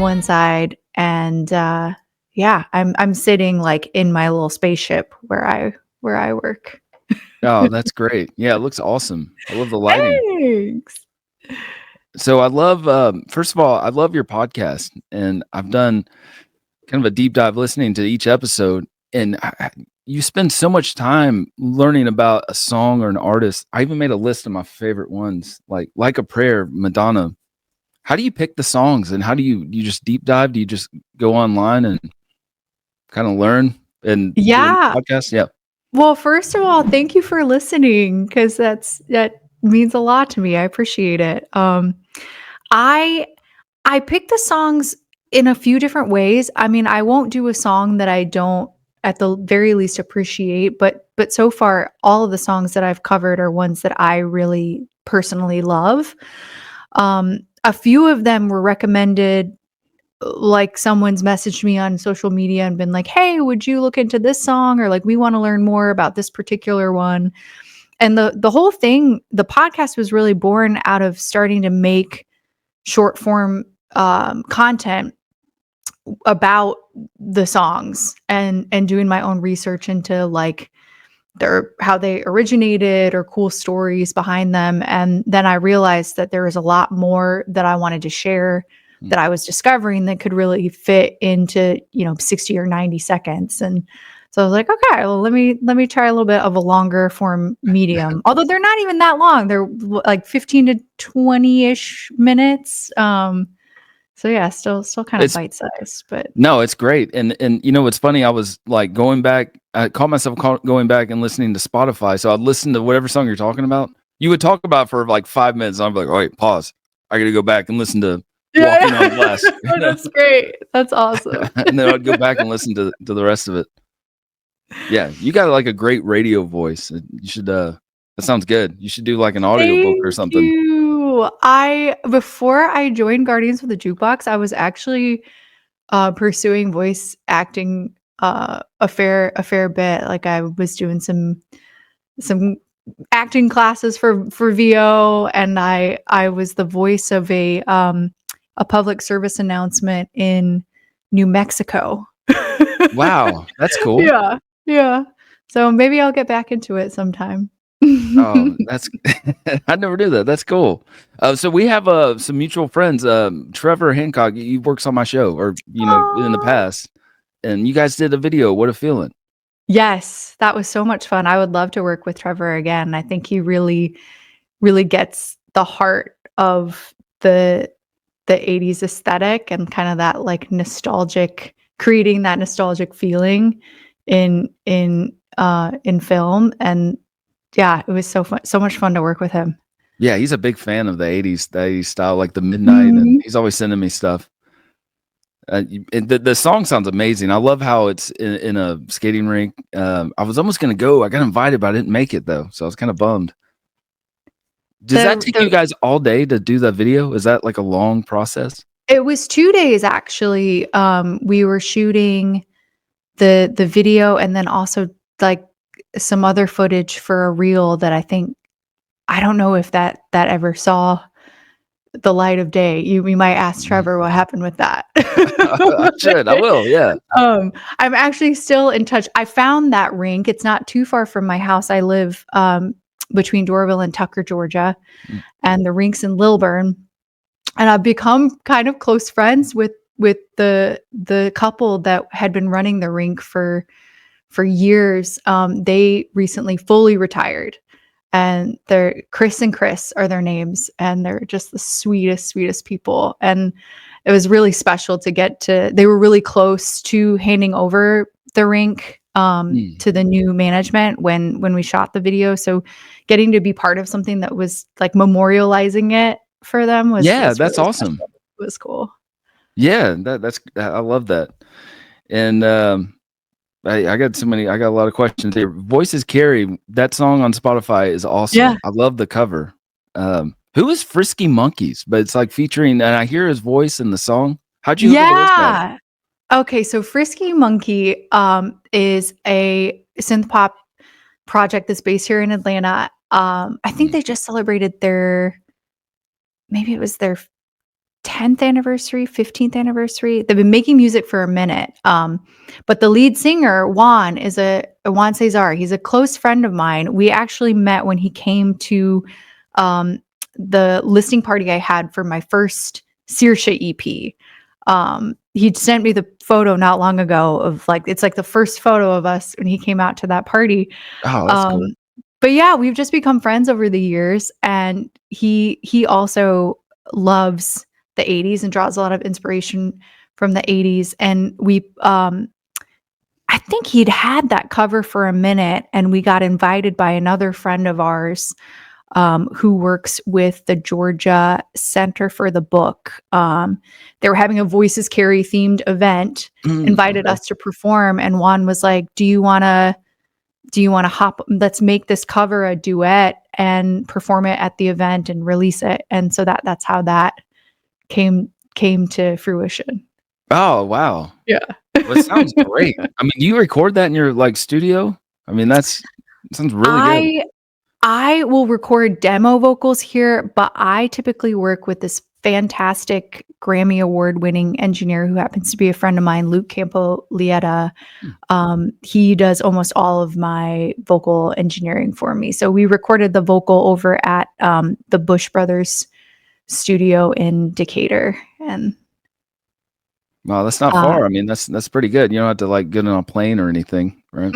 one side, and I'm sitting like in my little spaceship where I work. Oh, that's great. Yeah, it looks awesome. I love the lighting. Thanks. So I love, first of all, I love your podcast, and I've done kind of a deep dive listening to each episode, and you spend so much time learning about a song or an artist. I even made a list of my favorite ones, like a Prayer, Madonna. How do you pick the songs, and how do you just deep dive? Do you just go online and kind of learn and do a Yeah. podcast? Yeah. Well, first of all, thank you for listening because that means a lot to me. I appreciate it. I I pick the songs in a few different ways. I mean, I won't do a song that I don't at the very least appreciate, but so far all of the songs that I've covered are ones that I really personally love. A few of them were recommended, like someone's messaged me on social media and been like, "Hey, would you look into this song?" Or like, "We want to learn more about this particular one." And the whole thing, the podcast was really born out of starting to make short form content about the songs and doing my own research into like their how they originated or cool stories behind them. And then I realized that there was a lot more that I wanted to share that I was discovering that could really fit into 60 or 90 seconds. And so I was like, okay, well, let me try a little bit of a longer form medium, although they're not even that long. They're like 15 to 20-ish minutes. So yeah, still kind of It's bite sized, but No, it's great. And what's funny, I was like going back, I caught myself going back and listening to Spotify. So I'd listen to whatever song you're talking about. You would talk about for like 5 minutes. And I'd be like, all right, pause. I got to go back and listen to Walking on Glass. Oh, that's great. That's awesome. And then I'd go back and listen to the rest of it. Yeah, you got like a great radio voice. You should, that sounds good. You should do like an audiobook or Thank something. you. Before I joined Guardians with the Jukebox, I was actually pursuing voice acting a fair bit. Like I was doing some acting classes for VO, and I was the voice of a public service announcement in New Mexico. Wow, that's cool. Yeah. Yeah. So maybe I'll get back into it sometime. Oh, that's I never knew that. That's cool. So we have some mutual friends. Trevor Hancock, he works on my show, or in the Aw. past, and you guys did a video. What a feeling! Yes, that was so much fun. I would love to work with Trevor again. I think he really, really gets the heart of the 80s aesthetic and kind of that like nostalgic, creating that nostalgic feeling in film. And yeah, it was so fun, so much fun to work with him. Yeah, he's a big fan of the '80s style, like the midnight, and he's always sending me stuff. The song sounds amazing. I love how it's in a skating rink. I was almost gonna go. I got invited, but I didn't make it though, so I was kind of bummed. Does that take you guys all day to do the video? Is that like a long process? It was 2 days actually. We were shooting the video and then also like some other footage for a reel that I don't know if that ever saw the light of day. We might ask Trevor what happened with that. I should. I will. Yeah. I'm actually still in touch. I found that rink. It's not too far from my house. I live between Dorville and Tucker, Georgia, and the rink's in Lilburn. And I've become kind of close friends with the couple that had been running the rink for years. They recently fully retired, and they're Chris and Chris are their names, and they're just the sweetest people. And it was really special to they were really close to handing over the rink to the new management when we shot the video. So getting to be part of something that was like memorializing it for them was that's really awesome. Special. It was cool. Yeah, I love that. And I got a lot of questions here. Voices Carry, that song on Spotify is awesome. Yeah. I love the cover. Who is Frisky Monkeys? But it's like featuring, and I hear his voice in the song. How'd you hook up with those guys? Okay, so Frisky Monkey is a synth pop project that's based here in Atlanta. I think they just celebrated maybe it was their 10th anniversary, 15th anniversary. They've been making music for a minute. But the lead singer, Juan Cesar, he's a close friend of mine. We actually met when he came to the listening party I had for my first Seersha EP. He sent me the photo not long ago of like, it's like the first photo of us when he came out to that party. Oh, that's cool. Um, but yeah, we've just become friends over the years, and he also loves the 80s and draws a lot of inspiration from the 80s. And I think he'd had that cover for a minute, and we got invited by another friend of ours who works with the Georgia Center for the Book. They were having a Voices Carry themed event, invited Okay. us to perform, and Juan was like, do you want to hop, let's make this cover a duet and perform it at the event and release it. And so that's how that came to fruition. Oh, wow. Yeah. Well, it sounds great. I mean, do you record that in your, like, studio? I mean, sounds really good. I will record demo vocals here, but I typically work with this fantastic Grammy Award winning engineer who happens to be a friend of mine, Luke Campolietta. He does almost all of my vocal engineering for me. So we recorded the vocal over at the Bush Brothers studio in Decatur. And Wow, that's not far. I mean, that's pretty good. You don't have to, like, get on a plane or anything, right?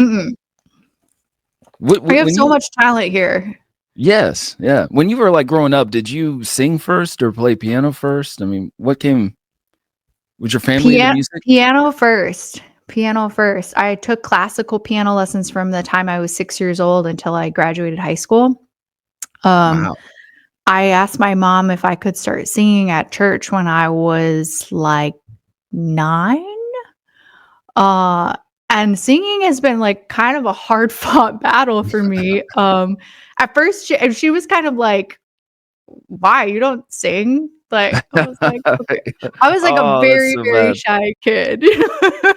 we have When so you much talent here. Yes, yeah. When you were, like, growing up, did you sing first or play piano first? I mean, was your family into music? Piano first. Piano first. I took classical piano lessons from the time I was 6 years old until I graduated high school. Wow. I asked my mom if I could start singing at church when I was like 9. And singing has been like kind of a hard fought battle for me. At first she was kind of like, "Why you don't sing?" Like I was like, "Okay." I was like a Oh, that's very, so very bad. shy kid.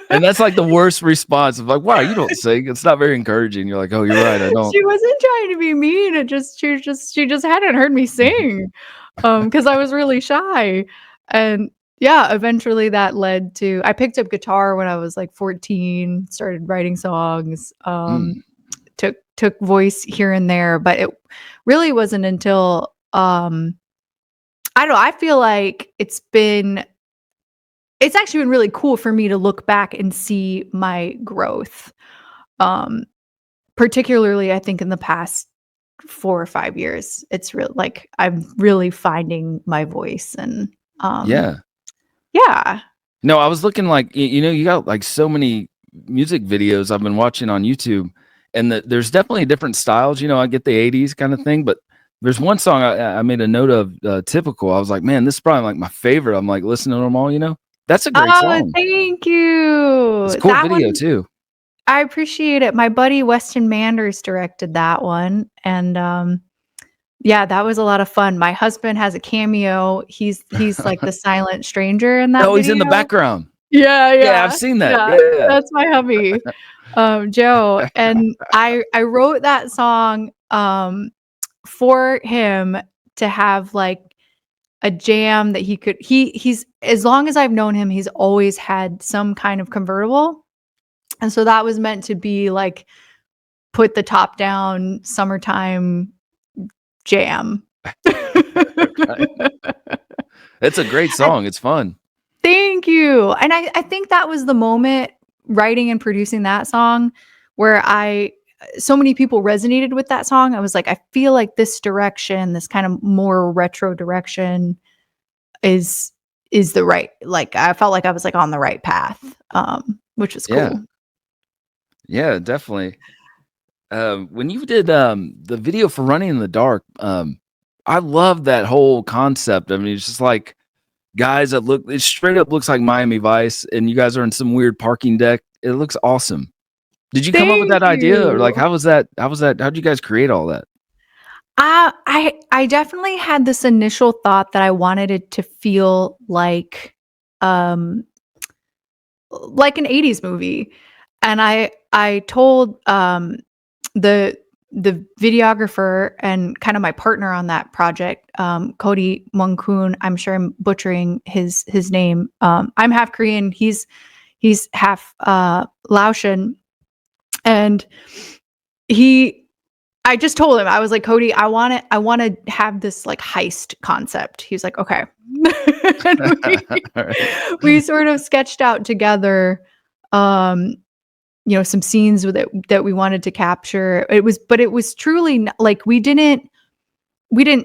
And that's, like, the worst response of like, "Wow, you don't sing." It's not very encouraging. You're like, "Oh, you're right, I don't." She wasn't trying to be mean. She just hadn't heard me sing, because I was really shy. And yeah, eventually that led to I picked up guitar when I was like 14, started writing songs, Mm, took voice here and there, but it really wasn't until I don't know, I feel like it's actually been really cool for me to look back and see my growth. Um, Particularly, I think in the past 4 or 5 years, it's real like, I'm really finding my voice and, um yeah. yeah. No, I was looking like you got like so many music videos I've been watching on YouTube, and there's definitely different styles. I get the '80s kind of thing, but there's one song I made a note of, "Typical." I was like, man, this is probably like my favorite. I'm like listening to them all. That's a great Oh, song. thank It's you. a cool That video one too. I appreciate it. My buddy Weston Manders directed that one, and, yeah, that was a lot of fun. My husband has a cameo. He's like the silent stranger in that Oh, he's in the video. background. Yeah, Yeah, I've yeah, seen that. yeah. Yeah. That's my hubby, Joe, and I wrote that song, for him to have, like, a jam that he's as long as I've known him, he's always had some kind of convertible, and so that was meant to be, like, put the top down summertime jam. Right. It's a great And song. It's fun. thank you. And I think that was the moment writing and producing that song where so many people resonated with that song. I was like, I feel like this direction, this kind of more retro direction is the right, like, I felt like I was like on the right path, which was Yeah. cool. Yeah, definitely. When you did the video for Running in the Dark, I love that whole concept. I mean, it's just like guys that it straight up looks like Miami Vice, and you guys are in some weird parking deck. It looks awesome. Did you come up with Thank that idea, or like you. how was that? How'd you guys create all that? I definitely had this initial thought that I wanted it to feel um like an 80s movie. And I told the the videographer and kind of my partner on that project, Cody Monkun. I'm sure I'm butchering his name. I'm half Korean. He's half Laotian, and I just told him, I was like, Cody, I want to have this like heist concept. He's like, okay. We sort of sketched out together, some scenes that we wanted to capture. It was truly like we didn't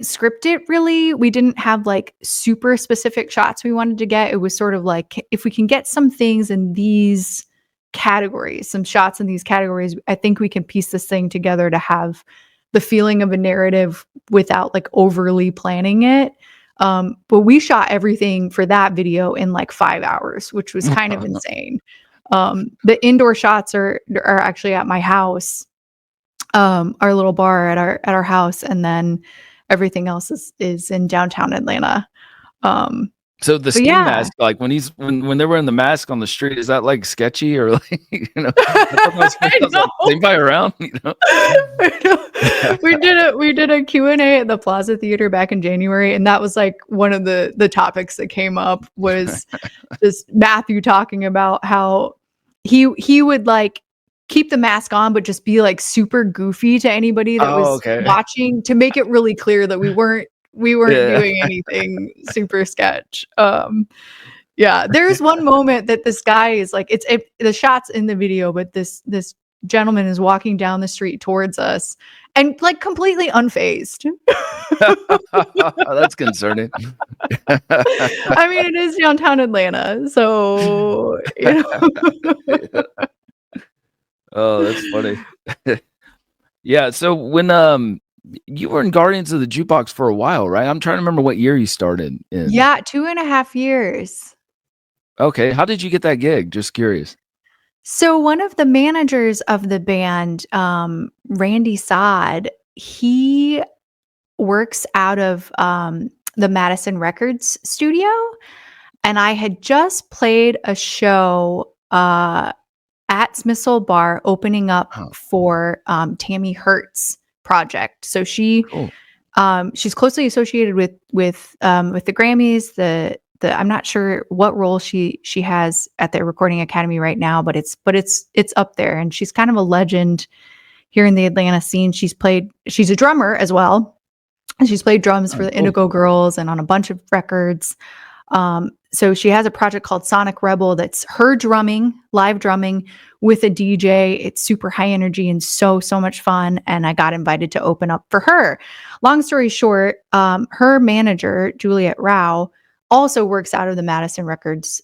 script it really. We didn't have like super specific shots we wanted to get. It was sort of like, if we can get some things in these categories, some shots in these categories, I think we can piece this thing together to have the feeling of a narrative without like overly planning it. But we shot everything for that video in like 5 hours, which was kind of insane. The indoor shots are actually at my house, our little bar at our house, and then everything else is in downtown Atlanta. So the ski mask, like when they're wearing the mask on the street, is that like sketchy or like, I thought that was like, anybody around, We did a Q&A at the Plaza Theater back in January, and that was like one of the topics that came up was this Matthew talking about how he would like keep the mask on but just be like super goofy to anybody that was watching, to make it really clear that we weren't doing anything super sketch. There's one moment that this guy is like, the shot's in the video, but this gentleman is walking down the street towards us and like completely unfazed. That's concerning. I mean, it is downtown Atlanta, so Oh, that's funny. Yeah, so when you were in Guardians of the Jukebox for a while, right? I'm trying to remember what year you started in. Yeah, 2.5 years. Okay, how did you get that gig? Just curious. So one of the managers of the band, Randy Sod, he works out of the Madison Records studio, and I had just played a show at Smithsonian Bar, opening up for Tammy Hurt's project. So she's closely associated with the Grammys. The I'm not sure what role she has at the Recording Academy right now, but it's up there, and she's kind of a legend here in the Atlanta scene. She's a drummer as well, and she's played drums for the Indigo Girls and on a bunch of records. So she has a project called Sonic Rebel that's her drumming, live drumming with a DJ. It's super high energy and so much fun. And I got invited to open up for her. Long story short, her manager, Juliet Rao, also works out of the Madison Records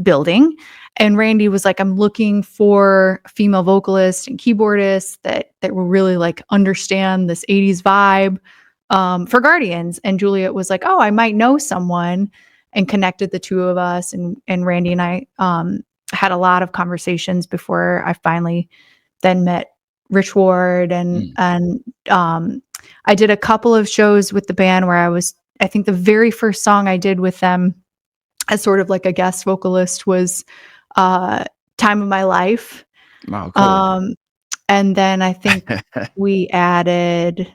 building. And Randy was like, I'm looking for female vocalists and keyboardists that will really like understand this 80s vibe for Guardians. And Juliet was like, oh, I might know someone, and connected the two of us. And Randy and I had a lot of conversations before I finally then met Rich Ward. And I did a couple of shows with the band where I think the very first song I did with them as sort of like a guest vocalist was Time of My Life. Wow, cool. And then I think we added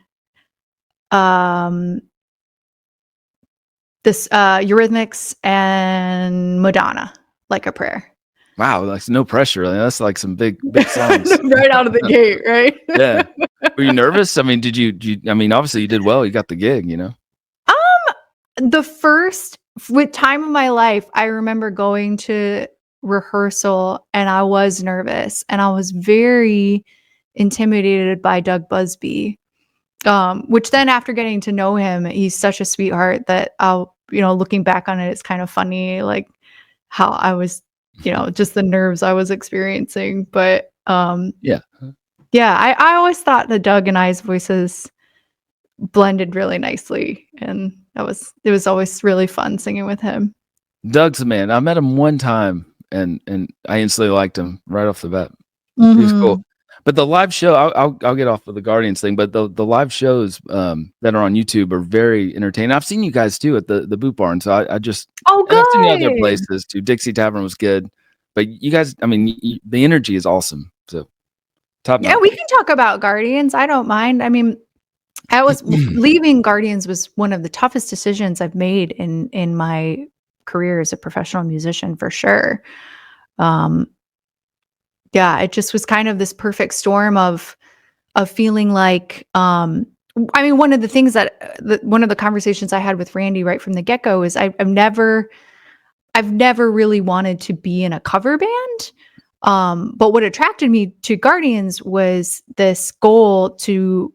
this Eurythmics and Madonna, Like a Prayer. Wow, that's no pressure. That's like some big songs right out of the gate, right? Yeah. Were you nervous? I mean, did you I mean, obviously you did well. You got the gig, The first, with Time of My Life, I remember going to rehearsal and I was nervous and I was very intimidated by Doug Busby. Which then, after getting to know him, he's such a sweetheart that looking back on it, it's kind of funny, like how I was, just the nerves I was experiencing. But I always thought that Doug and I's voices blended really nicely, and it was always really fun singing with him. Doug's the man. I met him one time, and I instantly liked him right off the bat. Mm-hmm. He was cool. But the live show, I'll get off of the Guardians thing, but the live shows that are on YouTube are very entertaining. I've seen you guys too at the Boot Barn, so I just good. I've seen you other places too. Dixie Tavern was good, but you guys, I mean, the energy is awesome. So Top Yeah, notch. we can talk about Guardians. I don't mind. I mean, leaving Guardians was one of the toughest decisions I've made in my career as a professional musician for sure. Um, yeah, it just was kind of this perfect storm of feeling like I mean, one of the things that one of the conversations I had with Randy right from the get-go is I've never really wanted to be in a cover band. But what attracted me to Guardians was this goal to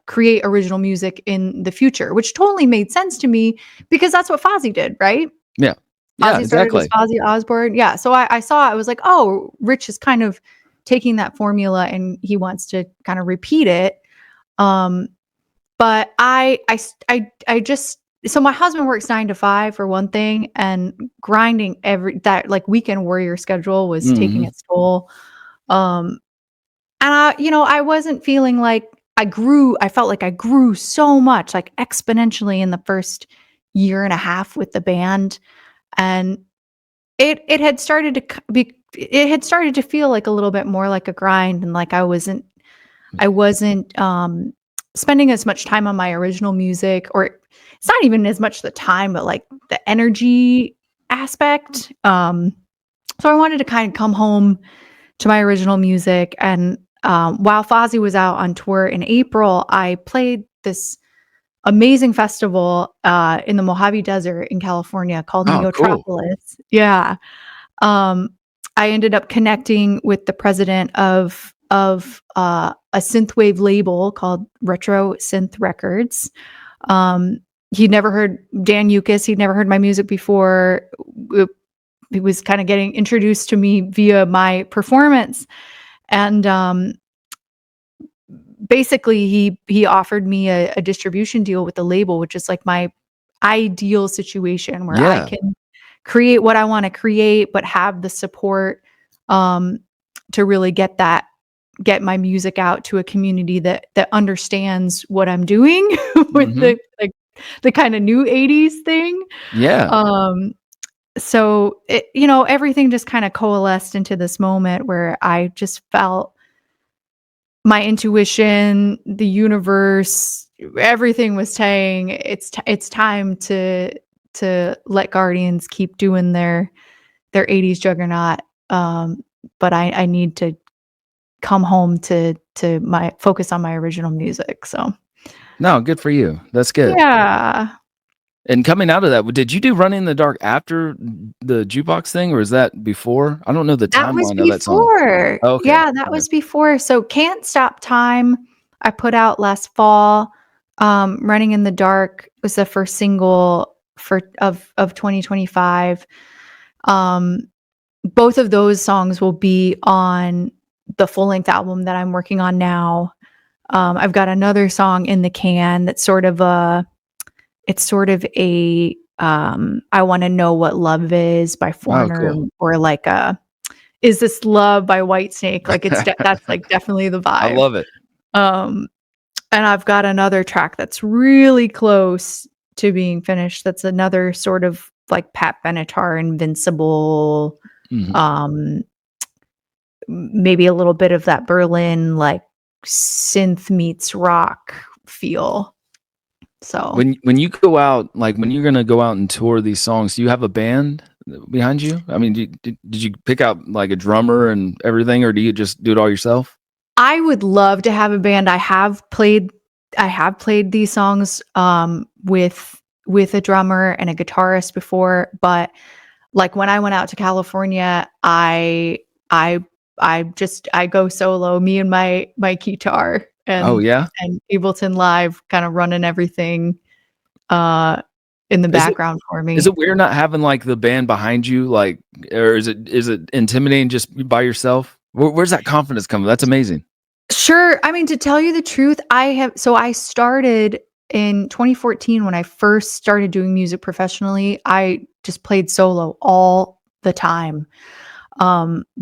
create original music in the future, which totally made sense to me because that's what Fozzy did, right? Yeah. Yeah, Ozzy started as exactly. Ozzy Osbourne. Yeah. So I saw, I was like, oh, Rich is kind of taking that formula and he wants to kind of repeat it. Um, but I just, so my husband works 9 to 5 for one thing, and grinding that like weekend warrior schedule was taking Mhm. its toll. Um, and I wasn't feeling like I felt like I grew so much, like exponentially in the first year and a half with the band. And it had started to it had started to feel like a little bit more like a grind, and like I wasn't spending as much time on my original music, or it's not even as much the time, but like the energy aspect. So I wanted to kind of come home to my original music. And while Fozzy was out on tour in April, I played this amazing festival in the Mojave Desert in California called Oh, cool. Neotropolis. Yeah. Um, I ended up connecting with the president of a synthwave label called Retro Synth Records. Um, he'd never heard Dan Yukis. He'd never heard my music before. He was kind of getting introduced to me via my performance, and basically he offered me a distribution deal with the label, which is like my ideal situation where I Yeah. can create what I want to create, but have the support um, to really get my music out to a community that understands what I'm doing with Mhm. the kind of new 80s thing. Yeah. Um, so everything just kind of coalesced into this moment where I just felt my intuition, the universe, everything was saying it's time to let Guardians keep doing their 80s juggernaut. But I need to come home to my focus on my original music. So No, good for you. That's good. yeah. And coming out of that, did you do Running in the Dark after the Jukebox thing, or is that before? I don't know the That was timeline of that song. before. Okay. Yeah, that Okay. was before. So Can't Stop Time, I put out last fall. Running in the Dark was the first single of 2025. Um, both of those songs will be on the full-length album that I'm working on now. I've got another song in the can that's sort of a I Wanna Know What Love Is by Oh, Foreigner, cool. or like a Is This Love by Whitesnake? Like that's like definitely the I vibe. love it. Um, and I've got another track that's really close to being finished. That's another sort of like Pat Benatar, Invincible, Mhm. um, maybe a little bit of that Berlin like synth meets rock feel. So When you go out, like, when you're gonna go out and tour these songs, do you have a band behind you? I mean, did you pick out, like, a drummer and everything, or do you just do it all yourself? I would love to have a band. I have played these songs with a drummer and a guitarist before, but like when I went out to California, I I go solo, me and my guitar, Oh, yeah? and Ableton Live kind of running everything uh in the Is it background for is me. it weird not having, like, the band behind you, like, or is it intimidating just by yourself? Where's that confidence coming? That's amazing. Sure. I mean, to tell you the truth, I started in 2014 when I first started doing music professionally. I just played solo all the time.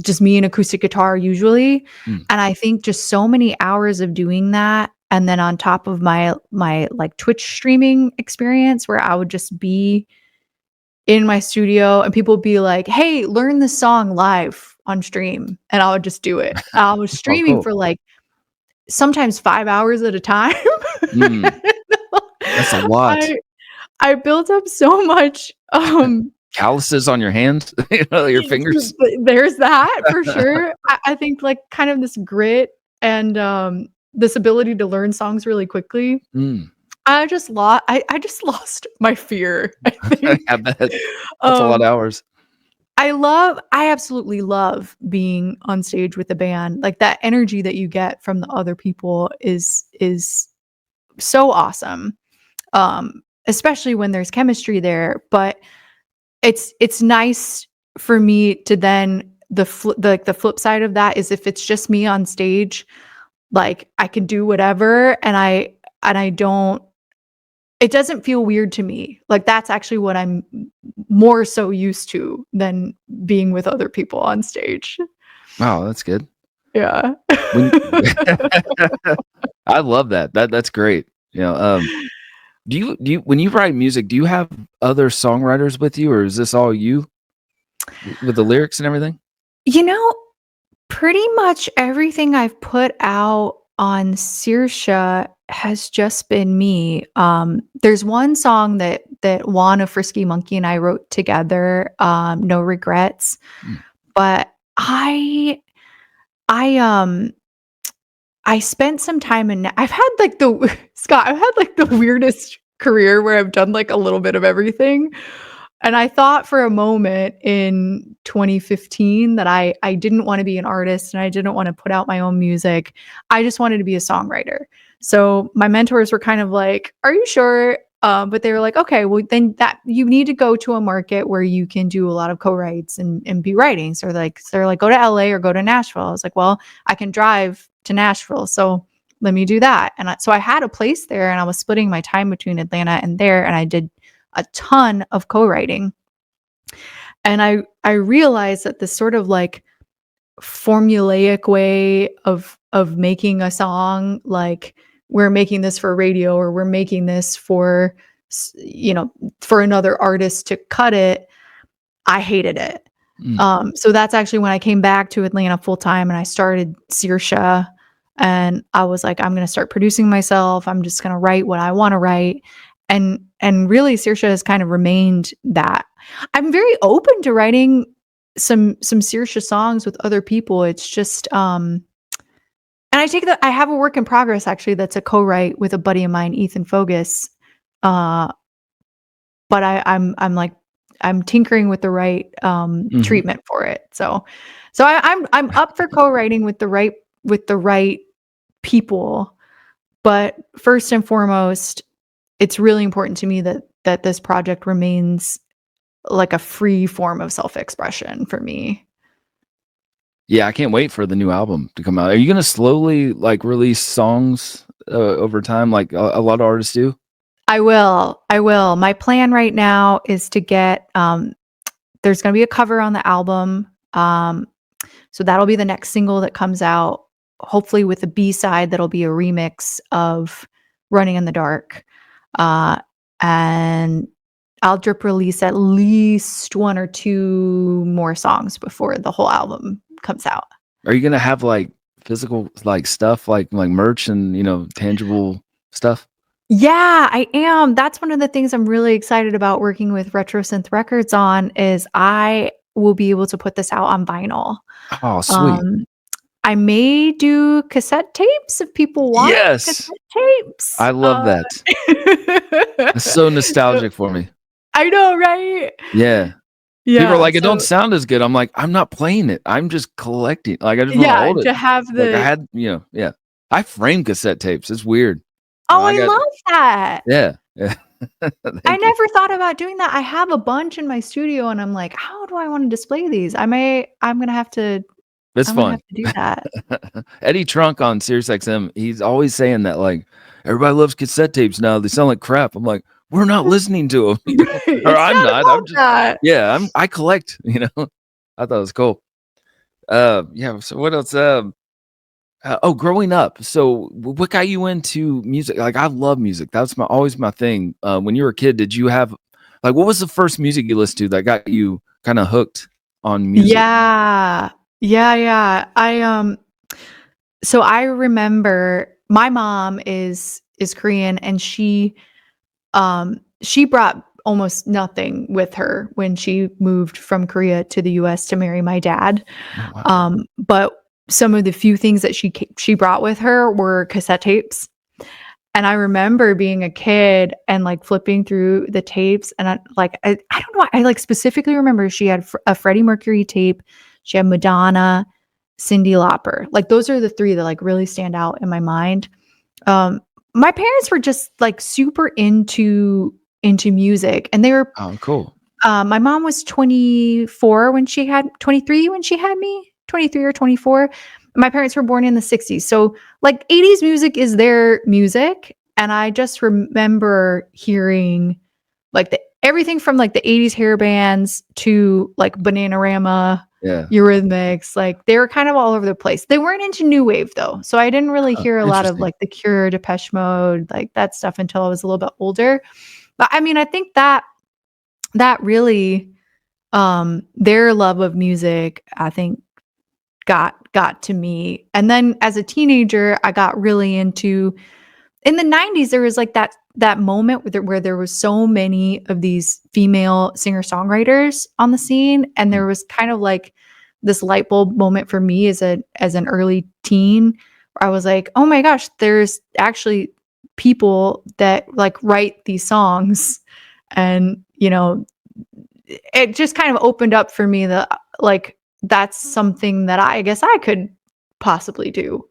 Just me and acoustic guitar usually. Mm. And I think just so many hours of doing that, and then on top of my like Twitch streaming experience where I would just be in my studio and people would be like, "Hey, learn this song live." on stream, and I would just do it. I was Oh, streaming cool. for like sometimes 5 hours at a time. Mm, that's a lot. I built up so much, Calluses on your hands, your fingers. there's that for sure. I think, like, kind of this grit and, this ability to learn songs really quickly. Mm, I just lost my fear, I think. I bet. That's a lot of Um, hours. I absolutely love being on stage with the band. Like, that energy that you get from the other people is so awesome, especially when there's chemistry there, but it's nice for me to then the flip side of that is if it's just me on stage, like, I can do whatever, and I don't it doesn't feel weird to me. Like, that's actually what I'm more so used to than being with other people on stage. Wow, that's good. Yeah. When I love that. That's great. Do you when you write music, do you have other songwriters with you, or is this all you with the lyrics and everything? You know, pretty much everything I've put out on Seersha has just been me. There's one song that Juan of Frisky Monkey and I wrote together, No Regrets, Mm. but I, I spent some time in I've had, like, the Scott, I've had, like, the weirdest career where I've done, like, a little bit of everything, and I thought for a moment in 2015 that I didn't wanna be an artist, and I didn't wanna put out my own music. I just wanted to be a songwriter. So, my mentors were kind of like, "Are you sure?" But they were like, "Okay, well, then that you need to go to a market where you can do a lot of co-writes and be writing." So they're like, "Go to LA or go to Nashville." I was like, "Well, I can drive to Nashville, so let me do that." So I had a place there, and I was splitting my time between Atlanta and there, and I did a ton of co-writing. And I realized that this sort of, like, formulaic way of making a song, like, we're making this for radio or we're making this for for another artist to cut it, I hated it. Mm. So that's actually when I came back to Atlanta full time and I started Seersha, and I was like, I'm gonna start producing myself. I'm just gonna write what I want to write. And really Seersha has kind of remained that. I'm very open to writing some Seersha songs with other people. It's just and I have a work in progress actually that's a co-write with a buddy of mine, Ethan Fogus. Uh but I'm like I'm tinkering with the right Mhm. treatment for it. So I'm up for co-writing with the right people, but first and foremost, it's really important to me that this project remains like a free form of self-expression for me. Yeah, I can't wait for the new album to come out. Are you gonna slowly, like, release songs, over time like a lot of artists do? I will. I will. My plan right now is to get there's going to be a cover on the album. So that'll be the next single that comes out, hopefully with a B-side that'll be a remix of Running in the Dark. Uh, and I'll drip release at least 1 or 2 more songs before the whole album comes out. Are you gonna have, like, physical, like, stuff, like merch and, tangible stuff? Yeah, I am. That's one of the things I'm really excited about working with Retro Synth Records on is I will be able to put this out on vinyl. Oh, sweet. Um, I may do cassette tapes if people want Yes! cassette tapes. I love that. It's so nostalgic for me. I know, right? Yeah. People are Yeah, like, "It don't so sound as good." I'm like, "I'm not playing it. I'm just collecting." Like, I just wanna yeah, hold it. to have Like, I the had yeah. I frame cassette tapes. It's weird. oh, I I got love that. yeah. Yeah. I Thank you. never thought about doing that. I have a bunch in my studio and I'm like, "How do I wanna display these?" It's I'm gonna have fun. to do that. Eddie Trunk on SiriusXM, he's always saying that, like, "Everybody loves cassette tapes now. They sound like crap." I'm like, "We're not listening to 'em," Right, or it's I'm not not. I'm about just that. yeah, I collect, I thought it was cool. Yeah, so what else? Oh, growing up. So what got you into music? Like, I love music. That's always my thing. When you were a kid, did you have like what was the first music you listened to that got you kind of hooked on music? Yeah. Yeah, yeah. So I remember my mom is Korean, and she brought almost nothing with her when she moved from Korea to the US to marry my dad. Oh, wow. But some of the few things that she brought with her were cassette tapes. And I remember being a kid and, like, flipping through the tapes, and I don't know, I, like, specifically remember she had a Freddie Mercury tape, she had Madonna, Cyndi Lauper. Like, those are the 3 that, like, really stand out in my mind. Um, my parents were just, like, super into music, and they were Oh, cool. my mom was 23 when she had me, 23 or 24. My parents were born in the 60s. So, like, 80s music is their music, and I just remember hearing, like, the everything from, like, the 80s hair bands to, like, Bananarama, Yeah. Eurythmics, like, they were kind of all over the place. They weren't into new wave, though, so I didn't really Huh, hear a lot of, interesting. like, The Cure, Depeche Mode, like, that stuff until I was a little bit older. But, I mean, I think that really, their love of music, I think, got to me. And then as a teenager, I got really into in the 90s, there was, like, that moment where there was so many of these female singer-songwriters on the scene, and Mm. there was kind of, like, this light bulb moment for me as an early teen, where I was like, "Oh my gosh, there's actually people that, like, write these songs." And, it just kind of opened up for me that, like, that's something that I guess I could possibly do.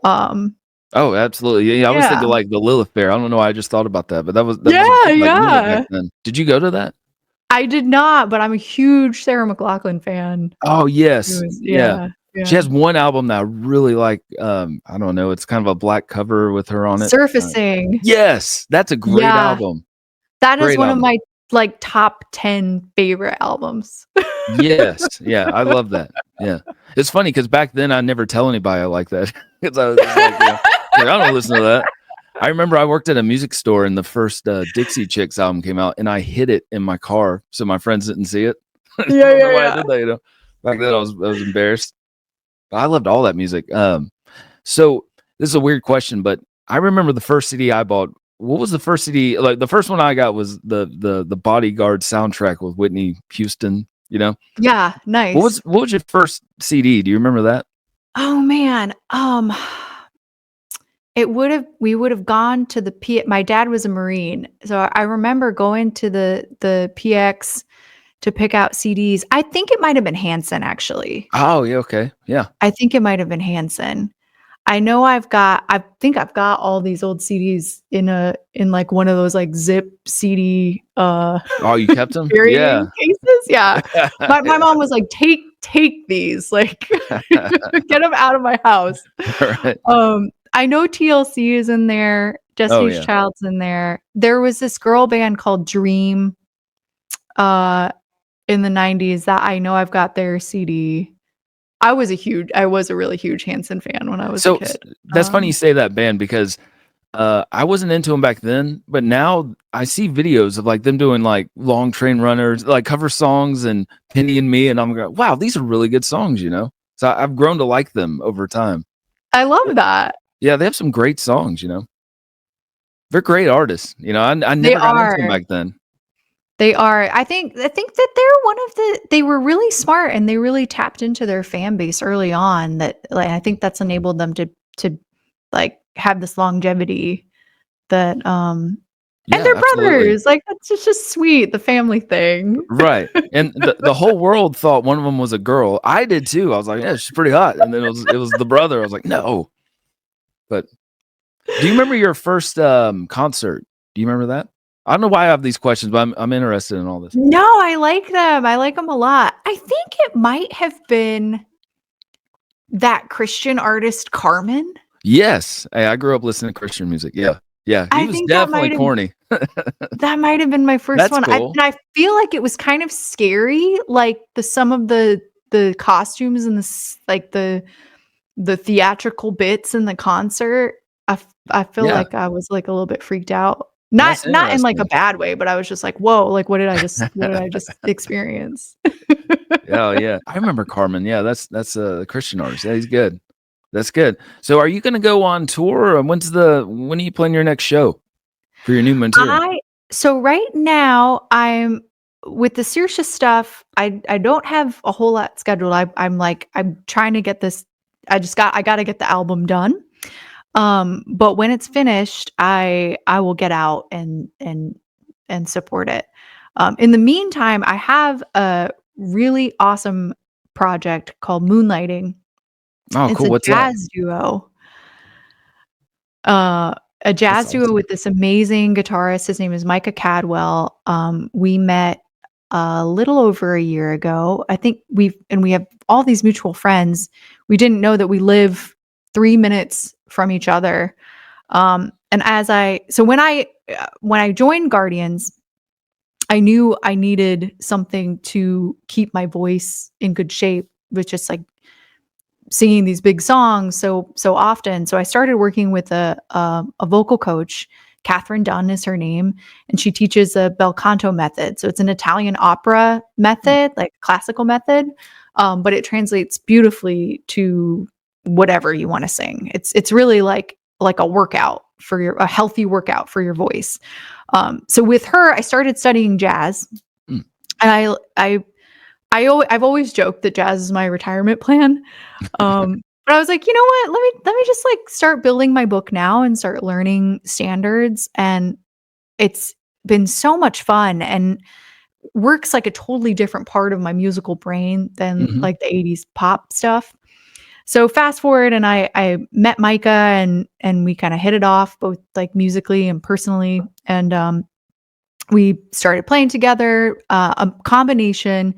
Um, Oh, absolutely. Yeah, I was yeah. thinking like the Lilith Fair. I don't know why I just thought about that, but that was a Yeah, big, like, movement back yeah. then. Did you go to that? I did not, but I'm a huge Sarah McLachlan fan. Oh, yes. Yeah. Yeah, She yeah. has one album that I really like, I don't know, it's kind of a black cover with her on it. Surfacing. Yes, that's a great Yeah, album. that is Great one of album. my, like, top 10 favorite albums. Yes, yeah, I love that. Yeah. It's funny because back then I never tell anybody I like that because I was just like, like, I don't listen to that. I remember I worked at a music store and the first Dixie Chicks album came out and I hid it in my car so my friends didn't see it. I Yeah, don't know yeah, why I yeah. did that. Back then I was embarrassed. But I loved all that music. So this is a weird question, but I remember the first CD I bought. What was the first CD? Like the first one I got was the Bodyguard soundtrack with Whitney Houston. Yeah, What nice. was what was your first CD? Do you remember that? Oh, man, we would've gone to the P my dad was a Marine, so I remember going to the PX to pick out CDs. I think it might have been Hanson, actually. Oh yeah, okay, yeah. I think it might have been Hanson. I think I've got all these old CDs in, like, one of those, like, zip CD, Oh, you kept them? Yeah. carrying cases? Yeah. My Yeah. mom was like, "Take these, like, get them out of my house." Right. I know TLC is in there, Oh Destiny's yeah. Child's in there. There was this girl band called Dream, uh, in the '90s that I know I've got their CD. I was a really huge Hanson fan when I was a So kid. that's funny you say that band because I wasn't into them back then, but now I see videos of like them doing like Long Train Runners, like cover songs and Penny and Me, and I'm going, wow, these are really good songs. So I've grown to like them over time. I love that. Yeah, they have some great songs. They're great artists. I They never got into them are. back then. They are. I think that they're one of they were really smart, and they really tapped into their fan base early on, that, like, I think that's enabled them to, like, have this longevity that, and Yeah, they're absolutely. brothers, like, that's just sweet, the family thing. Right. And the whole world thought one of them was a girl. I did too. I was like, yeah, she's pretty hot. And then it was the brother. I was like, no. But do you remember your first concert? Do you remember that? I don't know why I have these questions, but I'm interested in all this. No, I like them. I like them a lot. I think it might have been that Christian artist Carmen. Yes. Hey, I grew up listening to Christian music. Yeah. Yeah. He I was think definitely corny. that might have been my first That's one. cool. I feel like it was kind of scary, like, some of the costumes and like, the theatrical bits in the concert. I feel Yeah. like I was, like, a little bit freaked out. That's Not in, like, a interesting. bad way, but I was just like, "Whoa, like, what did I just experience?" Oh yeah, I remember Carmen. Yeah, that's a Christian artist. Yeah, he's good. That's good. So, are you going to go on tour? Or when are you playing your next show for your new material? So right now I'm with the Seersha stuff. I don't have a whole lot scheduled. I'm trying to get this. I got to get the album done. But when it's finished, I will get out and support it. In the meantime, I have a really awesome project called Moonlighting. Oh, It's cool. a What's that? jazz duo. Uh, a That's jazz duo awesome. with this amazing guitarist. His name is Micah Cadwell. We met a little over a year ago. I think we have all these mutual friends. We didn't know that we live 3 minutes from each other. And as I so when I joined Guardians, I knew I needed something to keep my voice in good shape with just like singing these big songs so often. So I started working with a vocal coach. Catherine Dunn is her name, and she teaches a bel canto method. So it's an Italian opera Mm. method, like classical method, but it translates beautifully to whatever you want to sing. It's really like a workout for a healthy workout for your voice. So with her, I started studying jazz, Mm. and I've always joked that jazz is my retirement plan. But I was like, you know what? Let me just like start building my book now and start learning standards. And it's been so much fun and works like a totally different part of my musical brain than Mhm. like the 80s pop stuff. So fast forward and I met Micah and we kind of hit it off both like musically and personally. And we started playing together, a combination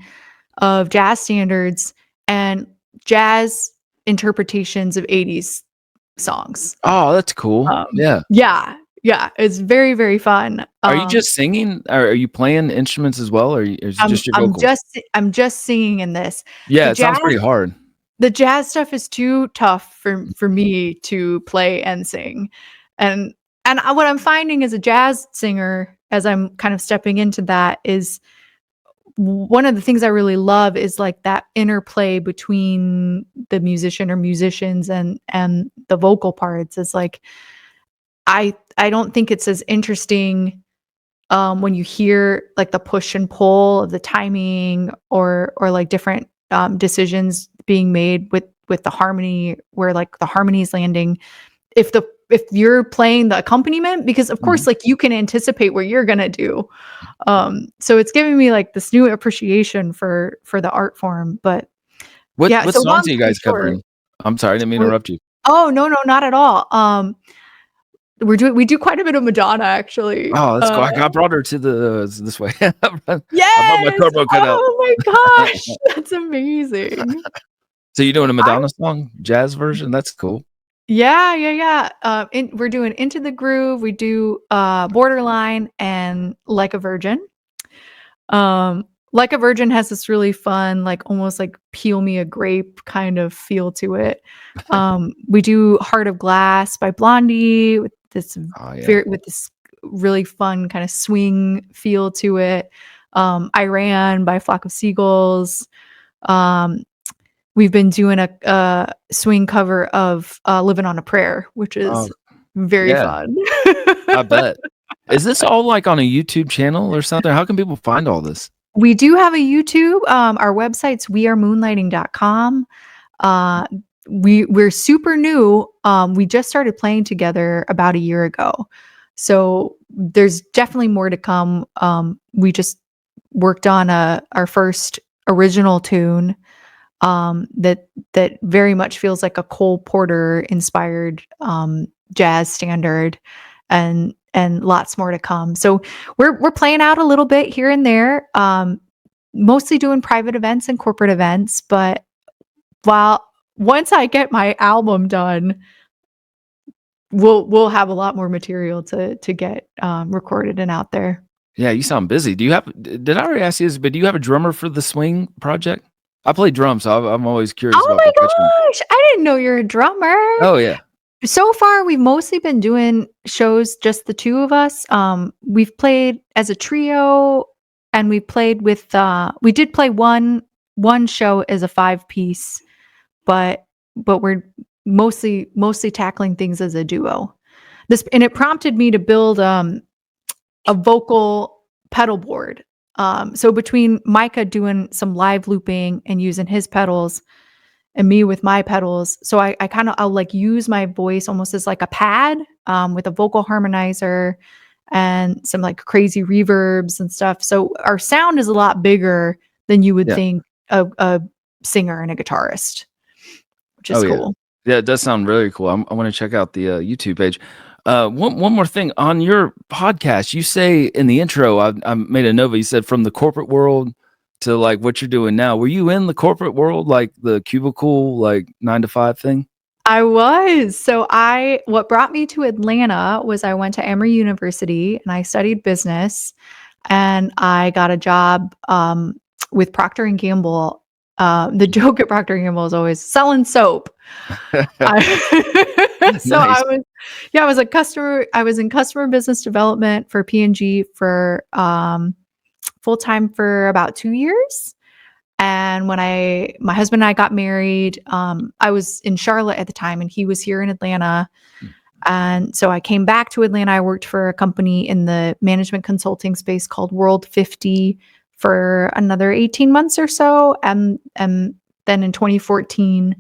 of jazz standards and jazz interpretations of 80s songs. Oh, that's cool. Yeah. Yeah, yeah, it's very, very fun. Are you just singing, or are you playing instruments as well, or is it just your vocals? I'm just singing in this. The Yeah, it jazz sounds pretty hard. the jazz stuff is too tough for me to play and sing. And what I'm finding as a jazz singer, as I'm kind of stepping into that, is one of the things I really love is like that interplay between the musician or musicians and the vocal parts. Is like I don't think it's as interesting when you hear like the push and pull of the timing or like different decisions being made with the harmony, where like the harmony is landing. If you're playing the accompaniment, because of Mhm. course like you can anticipate what you're gonna do. So it's giving me like this new appreciation for the art form. But yeah, What so long songs are you story guys short, covering? I'm sorry, I didn't mean to we're interrupt you. oh, no, no, not at all. We do quite a bit of Madonna actually. Oh, that's cool. I brought her to this way. I brought my Yes! turbo cutout. Oh my gosh, that's amazing. So you're doing a I Madonna song, jazz version? That's cool. Yeah, yeah, yeah. We're doing Into the Groove, we do, Borderline and Like a Virgin. Like a Virgin has this really fun, like, almost like Peel Me a Grape kind of feel to it. We do Heart of Glass by Blondie Oh, yeah. with this really fun kinda swing feel to it. Iran by Flock of Seagulls. Um, we've been doing a swing cover of, Living on a Prayer, which Oh, is very yeah, fun. I bet. Is this all, like, on a YouTube channel or something? How can people find all this? We do have a YouTube. Our website's wearemoonlighting.com. Uh, we're super new. We just started playing together about a year ago. So there's definitely more to come. We just worked on our first original tune that very much feels like a Cole Porter inspired jazz standard, and lots more to come. So we're playing out a little bit here and there, mostly doing private events and corporate events. But while once I get my album done, we'll have a lot more material to get recorded and out there. Yeah, you sound busy. Do you have did I already ask you this, but do you have a drummer for the swing project? I play drums, so I'm always curious Oh about my percussion. gosh, I didn't know you're a drummer. Oh, yeah. So far, we've mostly been doing shows, just the 2 of us. We've played as a trio, and we played with, we did play one one show is a 5-piece, but we're mostly tackling things as a duo. And it prompted me to build a vocal pedal board. So between Micah doing some live looping and using his pedals and me with my pedals, so I'll like use my voice almost as like a pad, with a vocal harmonizer and some like crazy reverbs and stuff. So our sound is a lot bigger than you would Yeah. think a singer and a guitarist, which is cool. Yeah, it does sound really cool. I want to check out the YouTube page. One more thing on your podcast, you say in the intro, I made a note. You said from the corporate world to like what you're doing now. Were you in the corporate world, like the cubicle, like 9 to 5 thing? I was. So what brought me to Atlanta was I went to Emory University and I studied business, and I got a job with Procter and Gamble. The joke at Procter and Gamble is always selling soap. So Nice. I was a customer. I was in customer business development for P&G for full time for about 2 years. And when my husband and I got married, I was in Charlotte at the time and he was here in Atlanta. And so I came back to Atlanta. I worked for a company in the management consulting space called World 50 for another 18 months or so. And then in 2014,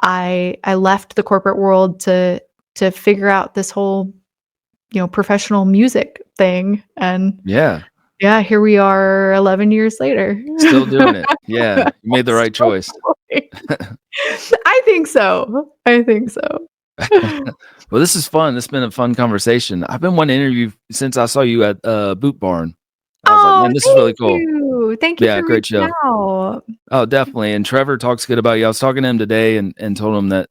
I left the corporate world to figure out this whole, professional music thing. And yeah, here we are 11 years later. Still doing it. Yeah, you made the right choice. I think so. Well, this is fun. This has been a fun conversation. I've been wanting to interview since I saw you at Boot Barn. I was like, man, this is really cool. Thank you for great show. out. Oh, definitely. And Trevor talks good about you. I was talking to him today and told him that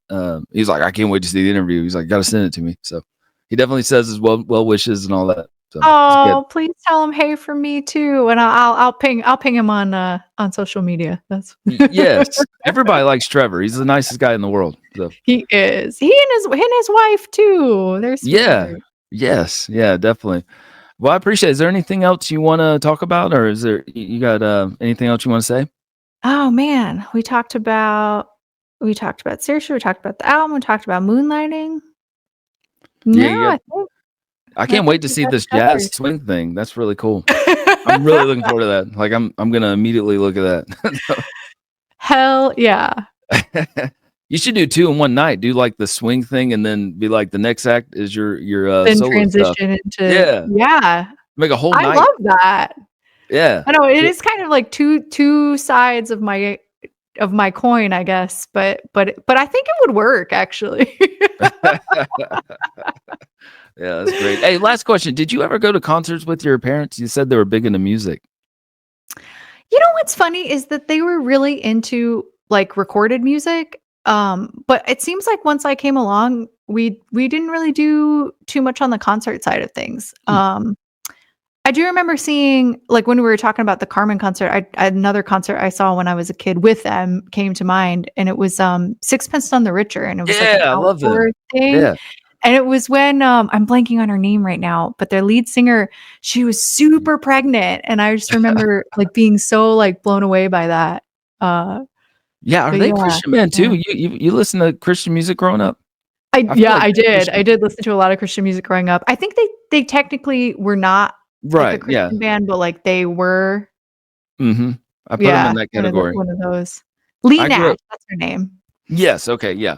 he's like, I can't wait to see the interview. He's like, got to send it to me. So he definitely says his well wishes and all that. So please tell him hey from me too, and I'll ping him on social media. That's yes. Everybody likes Trevor. He's the nicest guy in the world. So. He is. He and his wife too. They're sweet. Yes. Yeah. Definitely. Well, I appreciate it. Is there anything else you want to talk about, or is there you got anything else you want to say? Oh man, we talked about Seersha. We talked about the album. We talked about moonlighting. No, I can't wait to see this jazz swing thing. That's really cool. I'm really looking forward to that. Like I'm gonna immediately look at that. Hell yeah. You should do 2 in one night. Do like the swing thing and then be like the next act is your then solo transition stuff. into yeah. Make a whole night. I love that. Yeah. I know it is kind of like two sides of my coin, I guess. But I think it would work actually. Yeah, that's great. Hey, last question. Did you ever go to concerts with your parents? You said they were big into music. You know what's funny is that they were really into like recorded music. But it seems like once I came along, we didn't really do too much on the concert side of things. I do remember seeing, like when we were talking about the Carmen concert, another concert I saw when I was a kid with them came to mind, and it was Sixpence None the Richer, and it was like an I love that thing. Yeah. And it was when I'm blanking on her name right now, but their lead singer, she was super pregnant, and I just remember like being so like blown away by that. Yeah, are they Christian men too? You listen to Christian music growing up? I did. I did listen to a lot of Christian music growing up. I think they technically were not like a Christian band, but like they were. Mm-hmm. I put them in that category. One of those. Lee Nash, that's her name. Yes. Okay. Yeah.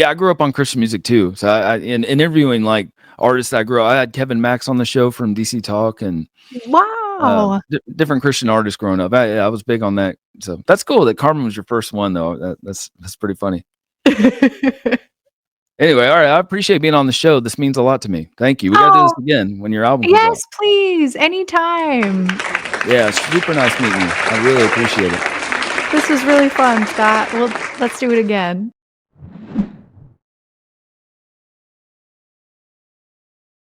I grew up on Christian music too. So in interviewing like artists I grew up, I had Kevin Max on the show from DC Talk and wow, different Christian artists growing up. I was big on that. So that's cool that Carmen was your first one though. That's pretty funny. Anyway, all right. I appreciate being on the show. This means a lot to me. Thank you. We got to do this again when your album comes out. Yes, please. Anytime. Yeah, super nice meeting you. I really appreciate it. This was really fun, Scott. Well, let's do it again.